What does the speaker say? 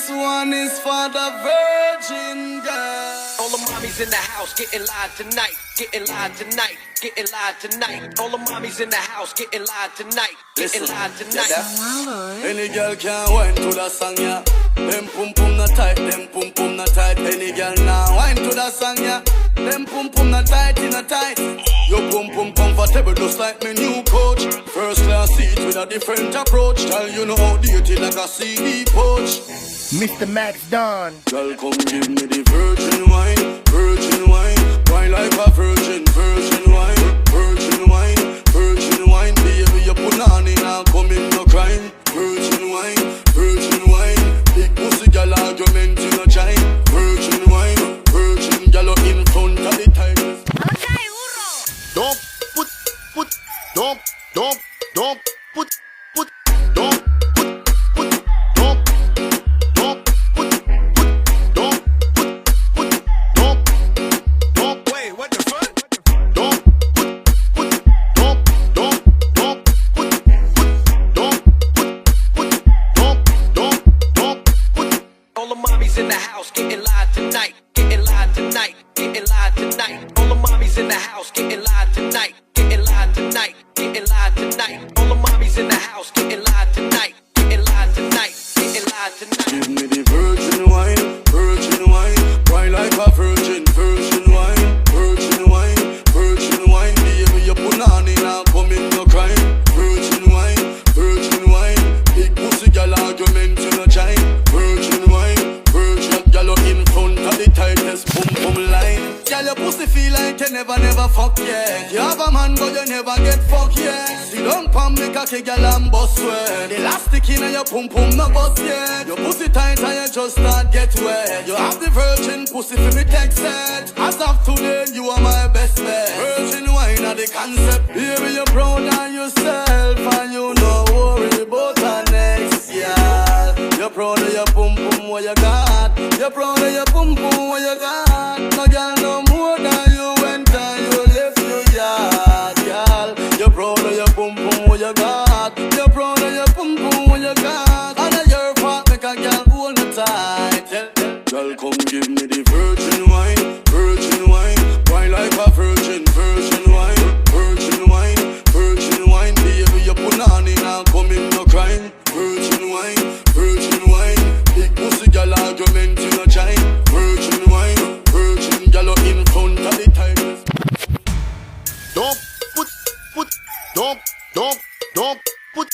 one is for the virgin girl. All the mommies in the house getting live tonight, getting live tonight, getting live tonight. All the mommies in the house getting live tonight, getting live tonight. Malo, Any girl can wine to that song, yeah. Them pum pum not tight, them pum pum not tight. Any girl now wine to that song, yeah. Them pum pum not tight, not tight. Your pum pum comfortable just like me new coach. First class seat with a different approach. Tell you know how dirty like a CD pouch. Mr. Maxdon. Girl, come give me the virgin wine, virgin wine. Wine like a virgin, virgin wine, virgin wine, virgin wine. Baby, you put on in and come in no crime. Virgin wine, virgin wine. Big pussy girl argument in a chime. Virgin wine, virgin girl in front of the time. Don't put, don't put, don't put, don't Wait, what the fuck? All the mommies in the house getting live tonight, getting live tonight, getting live tonight. All the mommies in the house getting live tonight, getting live tonight, getting live tonight. All the mommies in the house getting live tonight, getting live tonight, getting live tonight. Give me the virgin wine, virgin wine. Wine like a virgin, virgin wine, virgin wine, virgin wine. Baby, you put on in and come in no crime. Virgin wine, virgin wine. Big pussy girl argument in a chime. Virgin wine, virgin girl in front of the tightest pum pum line. Girl, your pussy feel like you never fuck yet. You have a man but you never get fucked yet. See don't pump me cocky girl and bust sweat. The elastic in your pum pum no bust yet. Your pussy tight and you just start get wet. You have the virgin pussy for me text set. As of today you are my best bet. Virgin wine are the concept. Baby you're proud of yourself and you no worry about the next year. You're proud of your pum pum what you got. You're proud of your pum pum what you got. No girl no more than you went and you left your yard, girl. You're proud of your pum pum what you got. You're proud of your pum pum what you got. And your part make a girl hold me tight. Girl come give me the virgin wine, virgin wine. Wine like a virgin, virgin wine, virgin wine, virgin wine. Baby you put on in and come in no crime. Virgin wine, virgin wine. Big pussy girl argument in a chime. Virgin wine, virgin girl in front of the time. put, don't put.